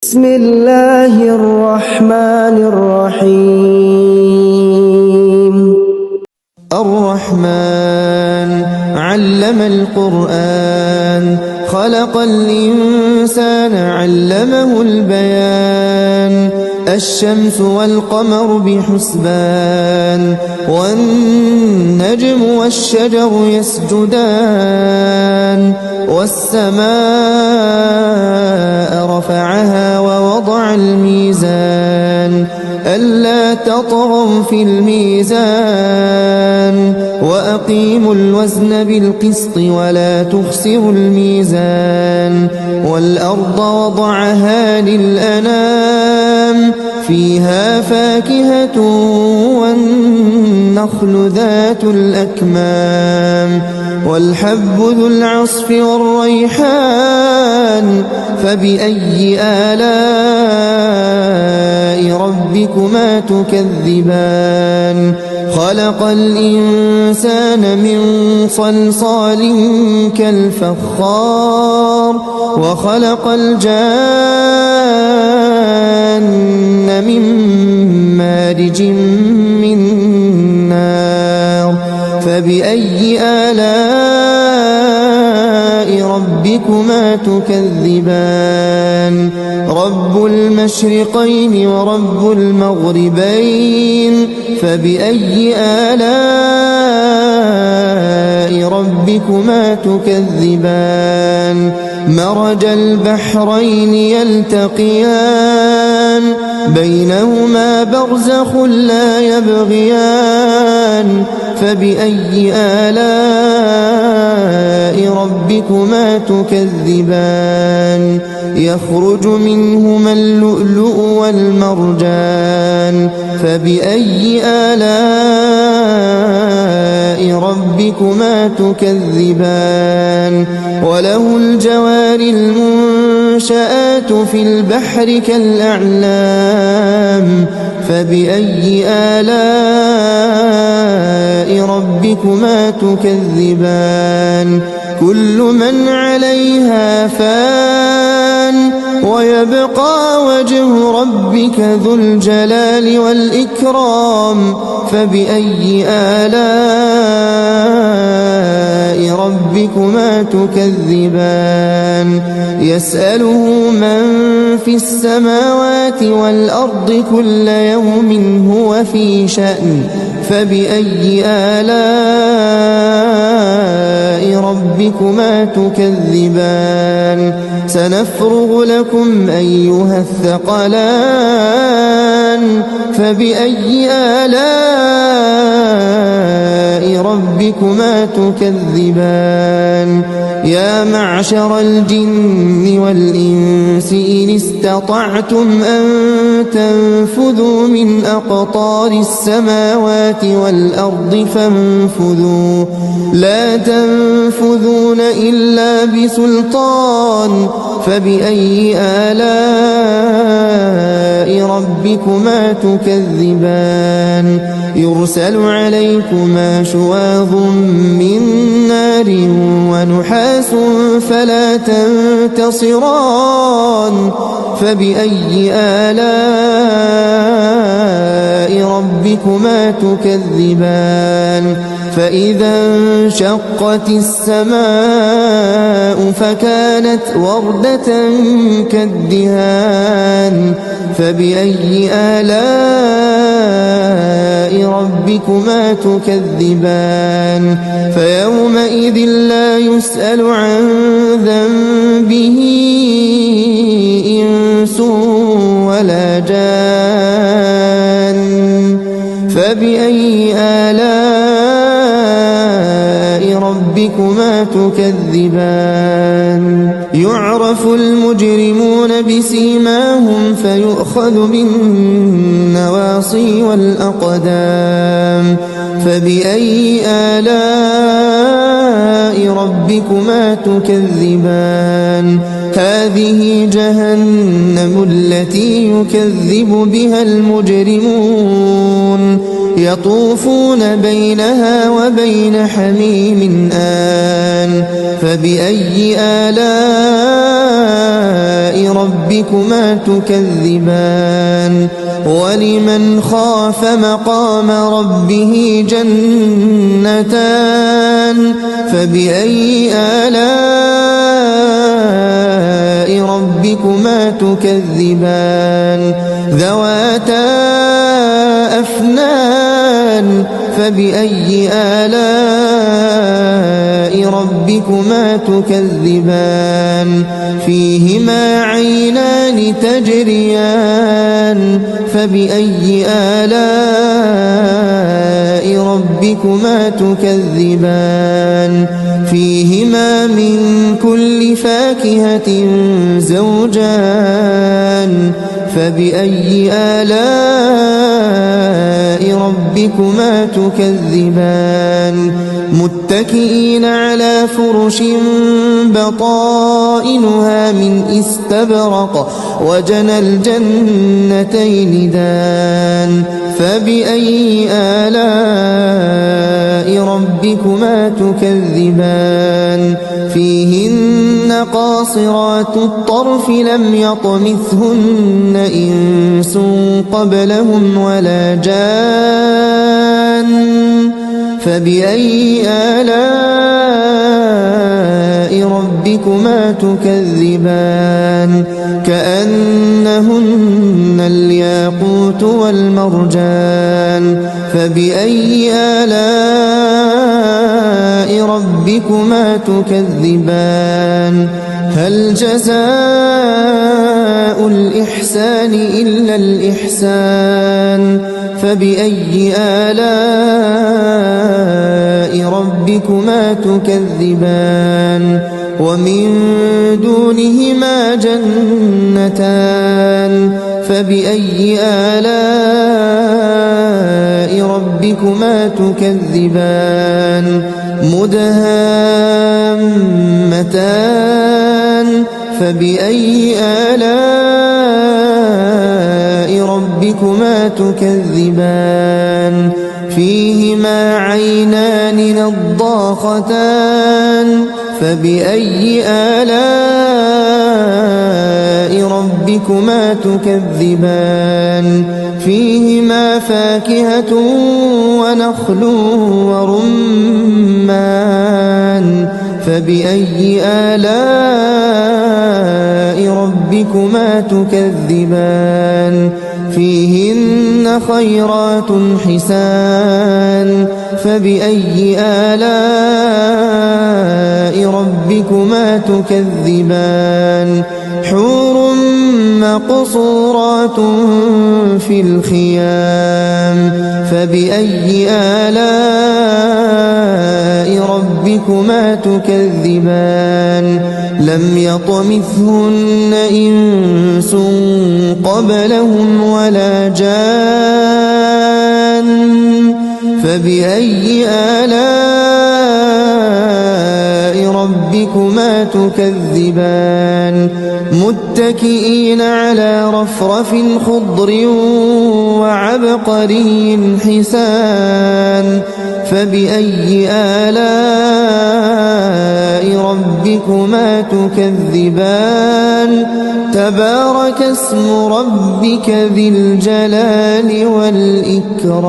بسم الله الرحمن الرحيم. الرحمن علم القرآن خلق الإنسان علمه البيان الشمس والقمر بحسبان والنجم والشجر يسجدان والسماء رفعها ووضع الميزان ألا تطغوا في الميزان وأقيموا الوزن بالقسط ولا تخسروا الميزان والأرض وضعها للأنام فيها فاكهة والنخل ذات الأكمام والحب ذو العصف والريحان فبأي آلاء ربكما تكذبان خلق الإنسان من صلصال كالفخار وخلق الجان من مارج من نار فبأي آلاء ربكما تكذبان رب المشرقين ورب المغربين فبأي آلاء ربكما تكذبان مرج البحرين يلتقيان بينهما برزخ لا يبغيان فبأي آلاء ربكما تكذبان يخرج منهما اللؤلؤ والمرجان فبأي آلاء ربكما تكذبان وله الجوار المنشآت في البحر كالأعلام فبأي آلاء ربكما تكذبان كل من عليها فان ويبقى وجه ربك ذو الجلال والإكرام فبأي آلاء ربكما تكذبان يسأله من في السماوات والأرض كل يوم هو في شأن فبأي آلاء ربكما تكذبان سنفرغ لكم أيها الثقلان فبأي آلاء ربكما تكذبان يا معشر الجن والإنس إن استطعتم أن تنفذوا من أقطار السماوات والأرض فانفذوا لا تنفذون إلا بسلطان فبأي آلاء ربكما تكذبان يرسل عليكما شواظ من نار ونحاس فلا تنتصران فبأي آلاء ربكما تكذبان فإذا انشقت السماء فكانت وردة كالدهان فبأي آلاء ربكما تكذبان فيومئذ لا يسأل عن ذنبه إنس ولا جان فبأي آلاء ربكما تكذبان يعرف المجرمون بسيماهم فيؤخذ بالنواصي والأقدام فبأي آلاء ربكما تكذبان هذه جهنم التي يكذب بها المجرمون يطوفون بينها وبين حميم آن فبأي آلاء ربكما تكذبان ولمن خاف مقام ربه جنتان فبأي آلاء ربكما تكذبان ذواتا أفنان فبأي آلاء ربكما تكذبان فيهما عينان تجريان فبأي آلاء ربكما تكذبان فيهما من كل فاكهة زوجان فبأي آلاء ربكما تكذبان متكئين على فرش بطائنها من استبرق وجنى الجنتين دان فبأي آلاء ربكما تكذبان فيهن قاصرات الطرف لم يطمثهن إنس قبلهم ولا جان فبأي آلاء ربكما تكذبان كأنهن الياقوت والمرجان فبأي آلاء ربكما تكذبان هل جزاء الإحسان إلا الإحسان فبأي آلاء ربكما تكذبان ومن دونهما جنتان فبأي آلاء ربكما تكذبان مدهامتان فبأي آلاء ربكما تكذبان فيهما عينان نضاختان فبأي آلاء ربكما تكذبان فيهما فاكهة ونخل ورمان فبأي آلاء ربكما تكذبان فيهن خيرات حسان فبأي آلاء ربكما تكذبان حور مقصورات في الخيام فبأي آلاء ربكما تكذبان لم يطمثهن إنس قبلهم ولا جان فبأي آلاء ربكما تكذبان متكئين على رفرف خضر وعبقري حسان فبأي آلاء ربكما تكذبان تبارك اسم ربك ذي الجلال والإكرام